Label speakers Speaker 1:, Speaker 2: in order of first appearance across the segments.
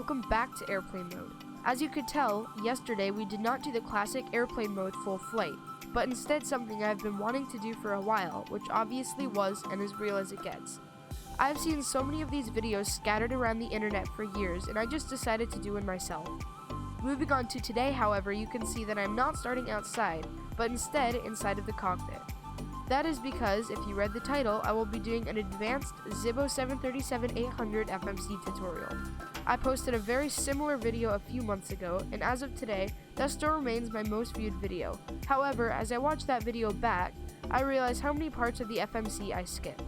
Speaker 1: welcome back to airplane mode. As you could tell, yesterday we did not do the classic airplane mode full flight, but instead something I've been wanting to do for a while, which obviously was and as real as it gets. I've seen so many of these videos scattered around the internet for years, and I just decided to do one myself. Moving on to today, however, you can see that I'm not starting outside, but instead inside of the cockpit. That is because, if you read the title, I will be doing an advanced Zibo 737-800 FMC tutorial. I posted a very similar video a few months ago, and as of today, that still remains my most viewed video. However, as I watched that video back, I realized how many parts of the FMC I skipped.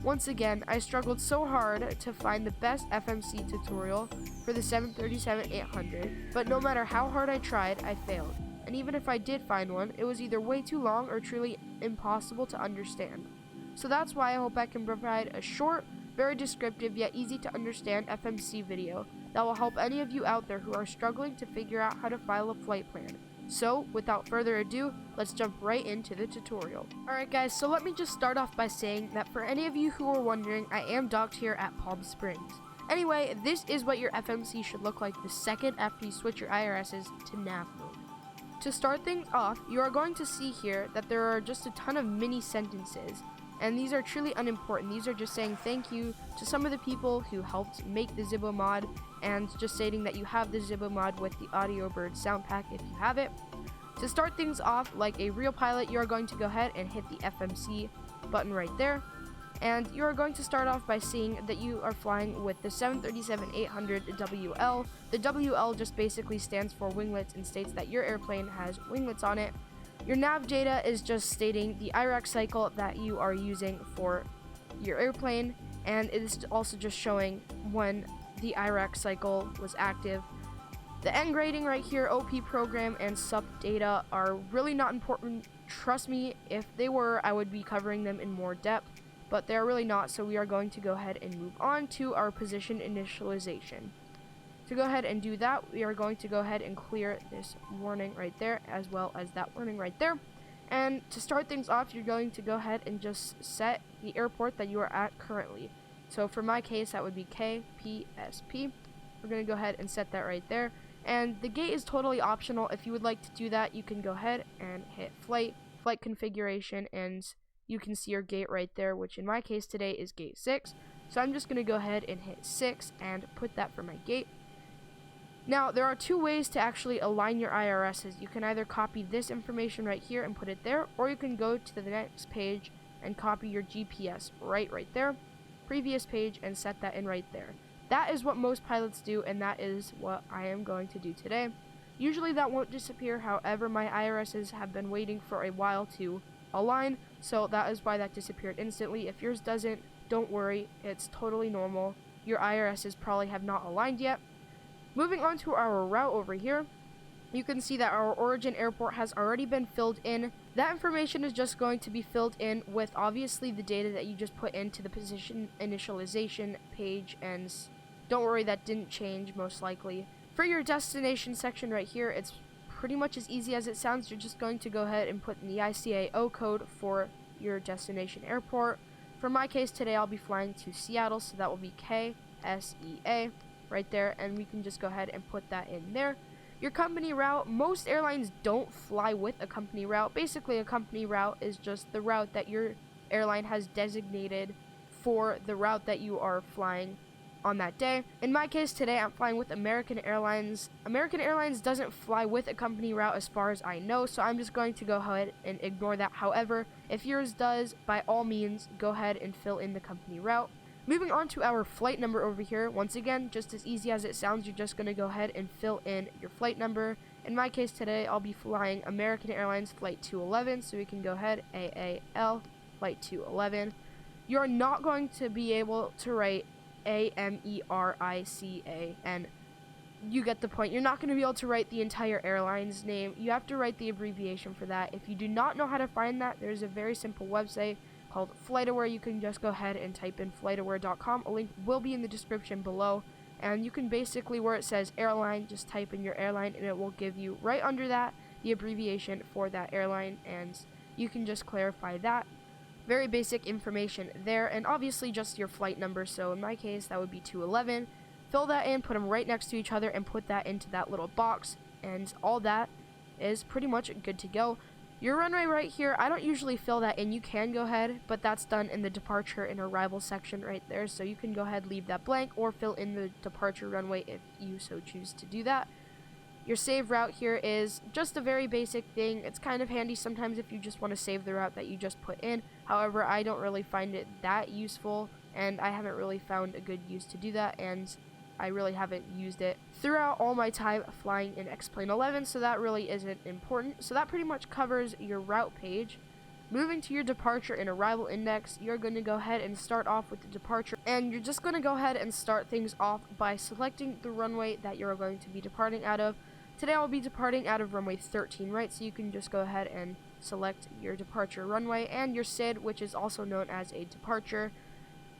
Speaker 1: Once again, I struggled so hard to find the best FMC tutorial for the 737-800, but no matter how hard I tried, I failed. And even if I did find one, it was either way too long or truly impossible to understand. So that's why I hope I can provide a short, very descriptive yet easy to understand FMC video that will help any of you out there who are struggling to figure out how to file a flight plan. So, without further ado, let's jump right into the tutorial. Alright guys, so let me just start off by saying that for any of you who are wondering, I am docked here at Palm Springs. Anyway, this is what your FMC should look like the second after you switch your IRSs to nav mode. To start things off, you are going to see here that there are just a ton of mini sentences, and these are truly unimportant. These are just saying thank you to some of the people who helped make the Zibo mod, and just stating that you have the Zibo mod with the Audio Bird sound pack if you have it. To start things off like a real pilot, you are going to go ahead and hit the FMC button right there, and you are going to start off by seeing that you are flying with the 737-800 WL. The WL just basically stands for winglets and states that your airplane has winglets on it. Your nav data is just stating the IRAC cycle that you are using for your airplane, and it is also just showing when the IRAC cycle was active. The N grading right here, OP program, and sub data are really not important. Trust me, if they were, I would be covering them in more depth, but they're really not, so we are going to go ahead and move on to our position initialization. To go ahead and do that, we are going to go ahead and clear this warning right there, as well as that warning right there. And to start things off, you're going to go ahead and just set the airport that you are at currently. So for my case, that would be KPSP. We're going to go ahead and set that right there. And the gate is totally optional. If you would like to do that, you can go ahead and hit flight configuration, and you can see your gate right there, which in my case today is gate 6. So I'm just going to go ahead and hit 6 and put that for my gate. Now, there are two ways to actually align your IRSs. You can either copy this information right here and put it there, or you can go to the next page and copy your GPS right there, previous page, and set that in right there. That is what most pilots do, and that is what I am going to do today. Usually that won't disappear, however, my IRSs have been waiting for a while to align, so that is why that disappeared instantly. If yours doesn't, don't worry, it's totally normal. Your IRSs probably have not aligned yet. Moving on to our route over here, you can see that our origin airport has already been filled in. That information is just going to be filled in with obviously the data that you just put into the position initialization page, and don't worry, that didn't change most likely. For your destination section right here, it's pretty much as easy as it sounds. You're just going to go ahead and put in the ICAO code for your destination airport. For my case today, I'll be flying to Seattle, so that will be KSEA right there, and we can just go ahead and put that in there. Your company route, most airlines don't fly with a company route. Basically, a company route is just the route that your airline has designated for the route that you are flying on that day. In my case today, I'm flying with American Airlines. American Airlines doesn't fly with a company route as far as I know, so I'm just going to go ahead and ignore that. However, if yours does, by all means, go ahead and fill in the company route. Moving on to our flight number over here, once again, just as easy as it sounds, you're just going to go ahead and fill in your flight number. In my case today, I'll be flying American Airlines Flight 211, so we can go ahead, AAL, Flight 211. You're not going to be able to write AMERICA, you get the point. You're not going to be able to write the entire airline's name. You have to write the abbreviation for that. If you do not know how to find that, there's a very simple website called FlightAware. You can just go ahead and type in flightaware.com. A link will be in the description below, and you can basically, where it says airline, just type in your airline, and it will give you right under that the abbreviation for that airline, and you can just clarify that. Very basic information there, and obviously just your flight number. So in my case, that would be 211. fill that in, put them right next to each other, and put that into that little box, and all that is pretty much good to go. Your runway right here, I don't usually fill that in. You can go ahead, but that's done in the departure and arrival section right there, so you can go ahead, leave that blank, or fill in the departure runway if you so choose to do that. Your save route here is just a very basic thing. It's kind of handy sometimes if you just want to save the route that you just put in. However, I don't really find it that useful, and I haven't really found a good use to do that, and I really haven't used it throughout all my time flying in X-Plane 11, so that really isn't important. So that pretty much covers your route page. Moving to your departure and arrival index, you're going to go ahead and start off with the departure, and you're just going to go ahead and start things off by selecting the runway that you're going to be departing out of. Today I'll be departing out of runway 13, right? So you can just go ahead and select your departure runway and your SID, which is also known as a departure.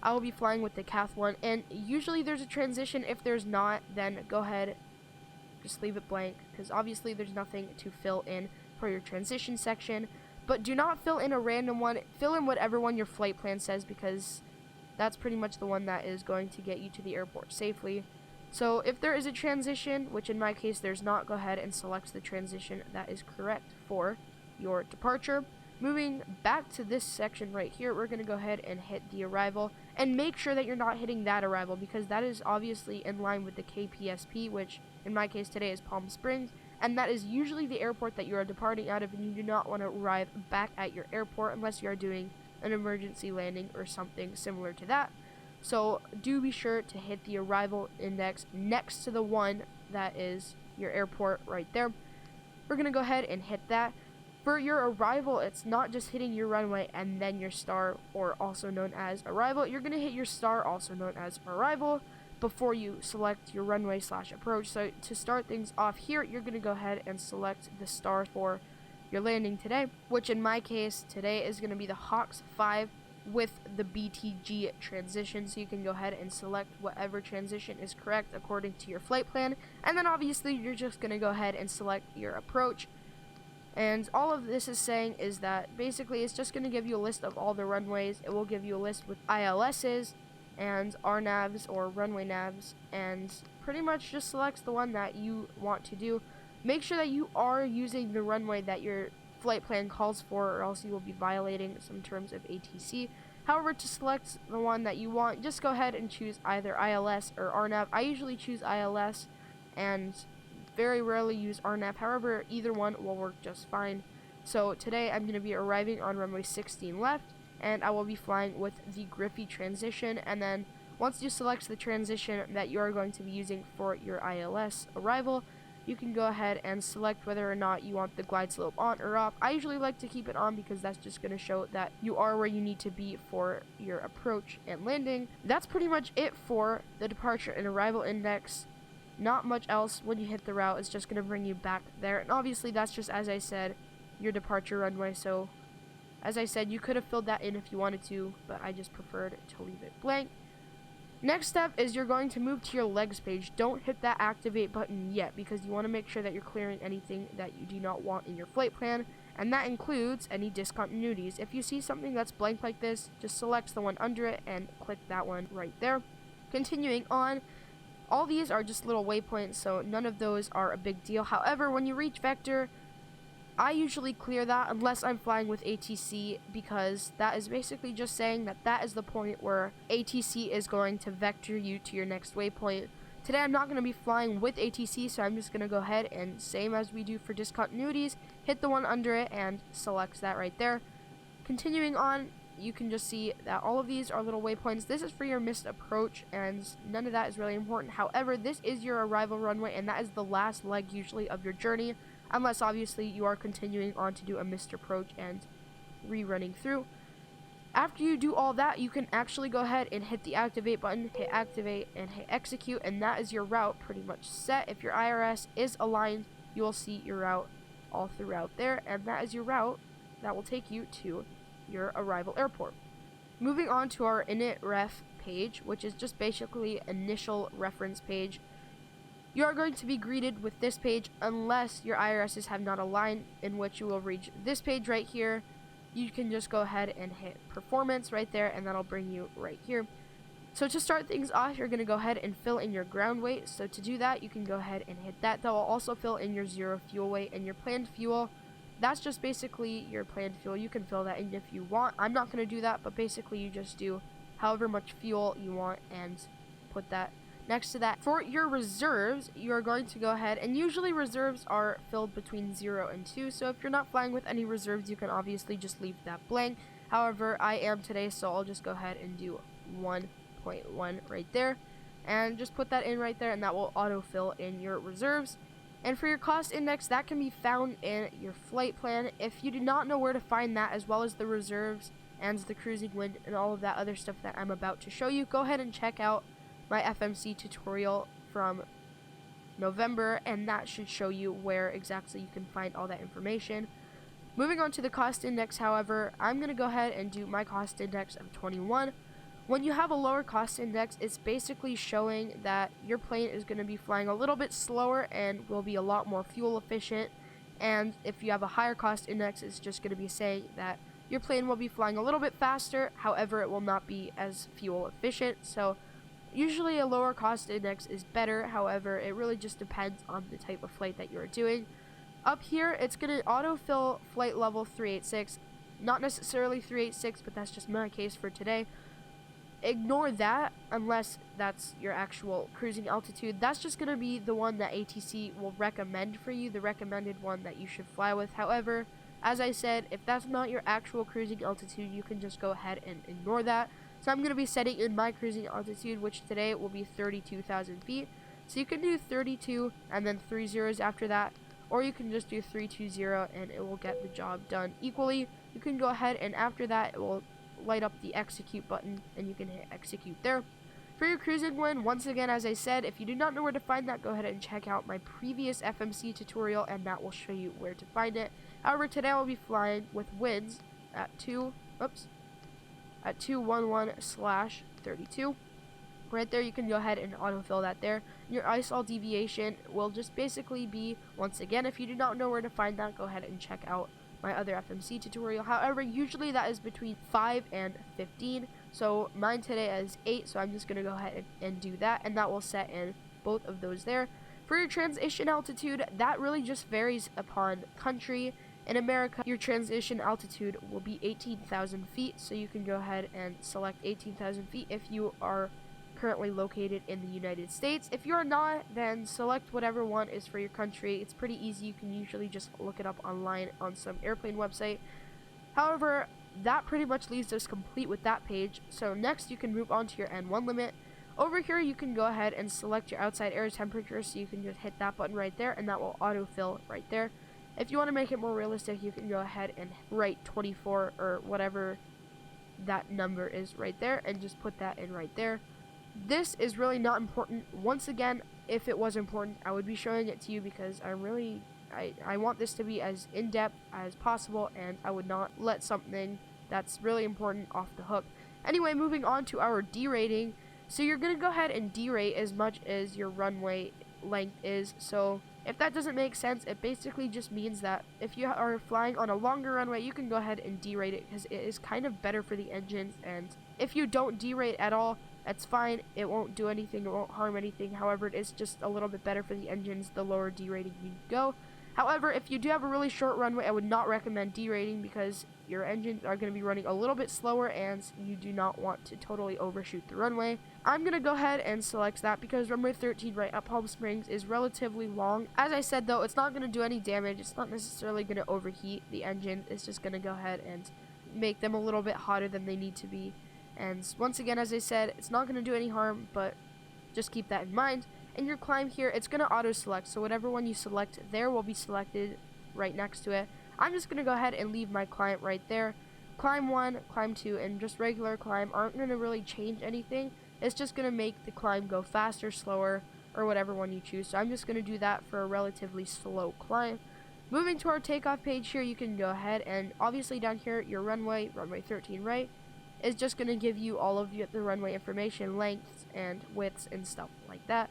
Speaker 1: I will be flying with the Cath 1, and usually there's a transition. If there's not, then go ahead, just leave it blank, because obviously there's nothing to fill in for your transition section. But do not fill in a random one. Fill in whatever one your flight plan says, because that's pretty much the one that is going to get you to the airport safely. So if there is a transition, which in my case there's not, go ahead and select the transition that is correct for your departure. Moving back to this section right here, we're going to go ahead and hit the arrival, and make sure that you're not hitting that arrival, because that is obviously in line with the KPSP, which in my case today is Palm Springs, and that is usually the airport that you are departing out of, and you do not want to arrive back at your airport unless you are doing an emergency landing or something similar to that. So do be sure to hit the arrival index next to the one that is your airport right there. We're going to go ahead and hit that. For your arrival, it's not just hitting your runway and then your star, or also known as arrival. You're going to hit your star, also known as arrival, before you select your runway / approach. So to start things off here, you're going to go ahead and select the star for your landing today, which in my case today is going to be the Hawks 5 with the BTG transition. So you can go ahead and select whatever transition is correct according to your flight plan, and then obviously you're just going to go ahead and select your approach. And all of this is saying is that basically it's just going to give you a list of all the runways. It will give you a list with ILSs and RNAVs, or runway navs, and pretty much just selects the one that you want to do. Make sure that you are using the runway that your flight plan calls for, or else you will be violating some terms of ATC. However, to select the one that you want, just go ahead and choose either ILS or RNAV. I usually choose ILS and very rarely use RNAV. However, either one will work just fine. So today I'm going to be arriving on runway 16 left, and I will be flying with the Griffey transition. And then once you select the transition that you are going to be using for your ILS arrival, you can go ahead and select whether or not you want the glide slope on or off. I usually like to keep it on, because that's just going to show that you are where you need to be for your approach and landing. That's pretty much it for the departure and arrival index. Not much else. When you hit the route, it's just going to bring you back there. And obviously that's just, as I said, your departure runway. So as I said, you could have filled that in if you wanted to, but I just preferred to leave it blank. Next step is you're going to move to your legs page. Don't hit that activate button yet, because you want to make sure that you're clearing anything that you do not want in your flight plan, and that includes any discontinuities. If you see something that's blank like this, just select the one under it and click that one right there. Continuing on, all these are just little waypoints, so none of those are a big deal. However, when you reach vector, I usually clear that unless I'm flying with ATC, because that is basically just saying that that is the point where ATC is going to vector you to your next waypoint. Today I'm not going to be flying with ATC, so I'm just going to go ahead and, same as we do for discontinuities, hit the one under it and select that right there. Continuing on, you can just see that all of these are little waypoints. This is for your missed approach, and none of that is really important. However, this is your arrival runway, and that is the last leg usually of your journey, unless obviously you are continuing on to do a missed approach and rerunning through. After you do all that, you can actually go ahead and hit the activate button, hit activate, and hit execute, and that is your route pretty much set. If your IRS is aligned, you will see your route all throughout there, and that is your route that will take you to your arrival airport. Moving on to our init ref page, which is just basically initial reference page. You are going to be greeted with this page unless your IRSs have not aligned, in which you will reach this page right here. You can just go ahead and hit performance right there, and that'll bring you right here. So to start things off, you're going to go ahead and fill in your ground weight. So to do that, you can go ahead and hit that. That will also fill in your 0 fuel weight and your planned fuel. That's just basically your planned fuel. You can fill that in if you want. I'm not going to do that, but basically you just do however much fuel you want and put that next to that. For your reserves, you're going to go ahead, and usually reserves are filled between 0 and 2. So if you're not flying with any reserves, you can obviously just leave that blank. However, I am today, so I'll just go ahead and do 1.1 right there, and just put that in right there, and that will autofill in your reserves. And for your cost index, that can be found in your flight plan. If you do not know where to find that, as well as the reserves and the cruising wind and all of that other stuff that I'm about to show you, go ahead and check out my FMC tutorial from November, and that should show you where exactly you can find all that information. Moving on to the cost index, however, I'm going to go ahead and do my cost index of 21. When you have a lower cost index, it's basically showing that your plane is going to be flying a little bit slower and will be a lot more fuel efficient. And if you have a higher cost index, it's just going to be saying that your plane will be flying a little bit faster, however, it will not be as fuel efficient. So usually a lower cost index is better, however, it really just depends on the type of flight that you're doing. Up here, it's going to autofill flight level 386, not necessarily 386, but that's just my case for today. Ignore that unless that's your actual cruising altitude. That's just going to be the one that ATC will recommend for you, the recommended one that you should fly with. However, as I said, if that's not your actual cruising altitude, you can just go ahead and ignore that. So I'm going to be setting in my cruising altitude, which today will be 32,000 feet. So you can do 32 and then 3 zeros after that, or you can just do 320 and it will get the job done equally. You can go ahead and after that, it will light up the execute button and you can hit execute there. For your cruising wind, once again, as I said, if you do not know where to find that, go ahead and check out my previous FMC tutorial and that will show you where to find it. However, today I'll be flying with winds at 211/32. Right there, you can go ahead and autofill that there. Your ISOL deviation will just basically be, once again, if you do not know where to find that, go ahead and check out my other FMC tutorial. However, usually that is between 5 and 15. So mine today is 8, so I'm just going to go ahead and do that, and that will set in both of those there. For your transition altitude, that really just varies upon country. In America, your transition altitude will be 18,000 feet, so you can go ahead and select 18,000 feet if you are currently located in the United States. If you're not, then select whatever one is for your country. It's pretty easy. You can usually just look it up online on some airplane website. However, that pretty much leaves us complete with that page. So next you can move on to your N1 limit. Over here you can go ahead and select your outside air temperature, so you can just hit that button right there and that will autofill right there. If you want to make it more realistic, you can go ahead and write 24 or whatever that number is right there and just put that in right there. This is really not important. Once again, if it was important, I would be showing it to you because I want this to be as in-depth as possible, and I would not let something that's really important off the hook. Anyway, moving on to our derating. So you're going to go ahead and derate as much as your runway length is. So if that doesn't make sense, it basically just means that if you are flying on a longer runway, you can go ahead and derate it because it is kind of better for the engines. And if you don't derate at all, that's fine. It won't do anything. It won't harm anything. However, it is just a little bit better for the engines the lower derating you go. However, if you do have a really short runway, I would not recommend derating because your engines are going to be running a little bit slower and you do not want to totally overshoot the runway. I'm going to go ahead and select that because runway 13 right at Palm Springs is relatively long. As I said though, it's not going to do any damage. It's not necessarily going to overheat the engine. It's just going to go ahead and make them a little bit hotter than they need to be. And once again, as I said, it's not going to do any harm, but just keep that in mind. In your climb here, it's going to auto-select, so whatever one you select there will be selected right next to it. I'm just going to go ahead and leave my climb right there. Climb 1, climb 2, and just regular climb aren't going to really change anything. It's just going to make the climb go faster, slower, or whatever one you choose. So I'm just going to do that for a relatively slow climb. Moving to our takeoff page here, you can go ahead and obviously down here, your runway 13 right, is just going to give you all of the runway information, lengths and widths and stuff like that.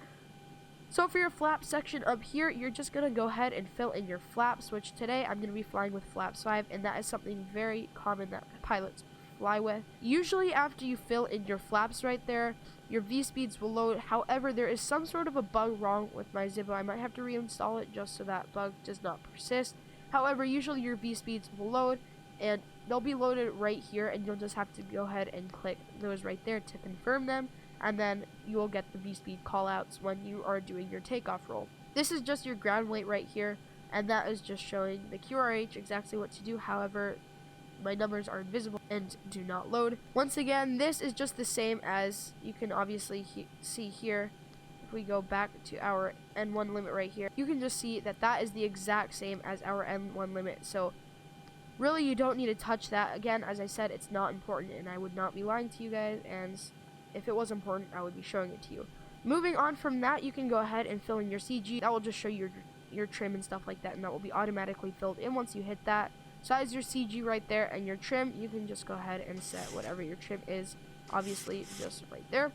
Speaker 1: So for your flap section up here, you're just going to go ahead and fill in your flaps, which today I'm going to be flying with flaps 5, and that is something very common that pilots fly with. Usually after you fill in your flaps right there, your V-speeds will load. However, there is some sort of a bug wrong with my Zibo. I might have to reinstall it just so that bug does not persist. However, usually your V-speeds will load, and they'll be loaded right here, and you'll just have to go ahead and click those right there to confirm them, and then you will get the V-speed callouts when you are doing your takeoff roll. This is just your ground weight right here, and that is just showing the QRH exactly what to do. However, my numbers are invisible and do not load. Once again, this is just the same as you can obviously see here. If we go back to our N1 limit right here, you can just see that that is the exact same as our N1 limit. So really, you don't need to touch that. Again, as I said, it's not important, and I would not be lying to you guys, and if it was important, I would be showing it to you. Moving on from that, you can go ahead and fill in your CG. That will just show you your trim and stuff like that, and that will be automatically filled in once you hit that. Besides your CG right there and your trim, you can just go ahead and set whatever your trim is, obviously just right there.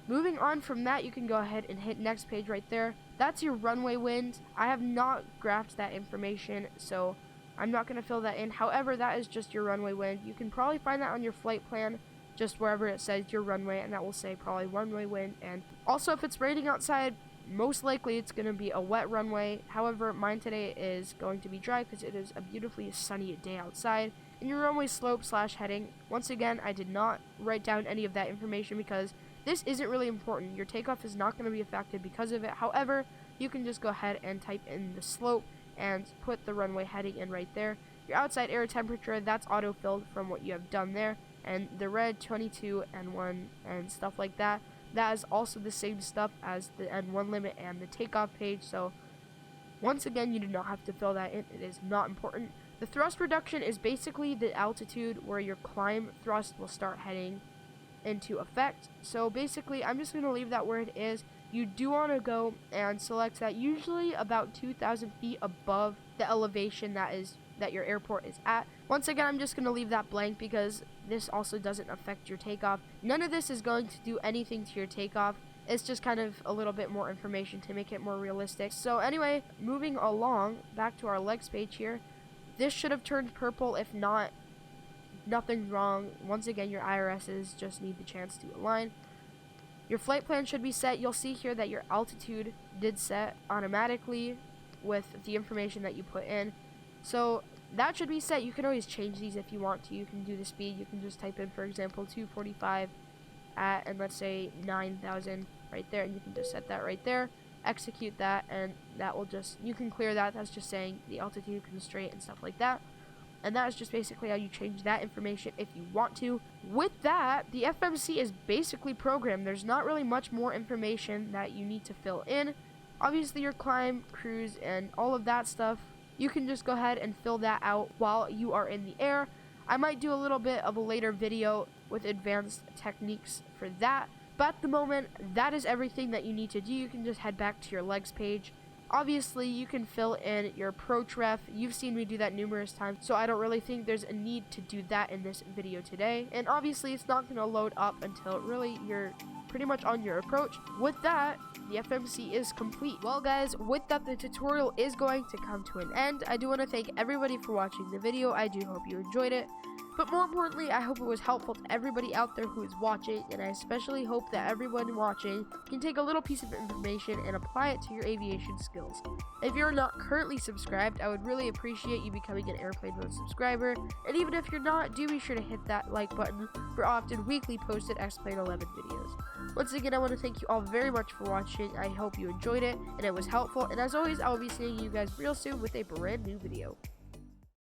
Speaker 1: Moving on from that, you can go ahead and hit next page right there. That's your runway wind. I have not graphed that information, so I'm not going to fill that in. However, that is just your runway wind. You can probably find that on your flight plan, just wherever it says your runway, and that will say probably runway wind. And also, if it's raining outside, most likely it's going to be a wet runway. However, mine today is going to be dry because it is a beautifully sunny day outside. And your runway slope / heading, once again, I did not write down any of that information because this isn't really important. Your takeoff is not going to be affected because of it. However, you can just go ahead and type in the slope and put the runway heading in right there. Your outside air temperature, that's auto-filled from what you have done there. And the red 22 N1 and stuff like that, that is also the same stuff as the N1 limit and the takeoff page. So once again, you do not have to fill that in. It is not important. The thrust reduction is basically the altitude where your climb thrust will start heading into effect. So basically, I'm just going to leave that where it is. You do want to go and select that usually about 2,000 feet above the elevation that your airport is at. Once again, I'm just going to leave that blank because this also doesn't affect your takeoff. None of this is going to do anything to your takeoff. It's just kind of a little bit more information to make it more realistic. So anyway, moving along, back to our legs page here. This should have turned purple. If not, nothing's wrong. Once again, your IRSs just need the chance to align. Your flight plan should be set. You'll see here that your altitude did set automatically with the information that you put in. So that should be set. You can always change these if you want to. You can do the speed. You can just type in, for example, 245 at, and let's say 9,000 right there, and you can just set that right there. Execute that, and that will just, you can clear that. That's just saying the altitude constraint and stuff like that. And that is just basically how you change that information if you want to. With that, the FMC is basically programmed. There's not really much more information that you need to fill in. Obviously, your climb, cruise, and all of that stuff, you can just go ahead and fill that out while you are in the air. I might do a little bit of a later video with advanced techniques for that. But at the moment, that is everything that you need to do. You can just head back to your legs page. Obviously, you can fill in your approach ref. You've seen me do that numerous times, so I don't really think there's a need to do that in this video today. And obviously, it's not going to load up until really you're pretty much on your approach. With that, the FMC is complete. Well guys, with that, the tutorial is going to come to an end. I do want to thank everybody for watching the video. I do hope you enjoyed it. But more importantly, I hope it was helpful to everybody out there who is watching, and I especially hope that everyone watching can take a little piece of information and apply it to your aviation skills. If you're not currently subscribed, I would really appreciate you becoming an Airplane Mode subscriber, and even if you're not, do be sure to hit that like button for often weekly posted X-Plane 11 videos. Once again, I want to thank you all very much for watching. I hope you enjoyed it and it was helpful, and as always, I will be seeing you guys real soon with a brand new video.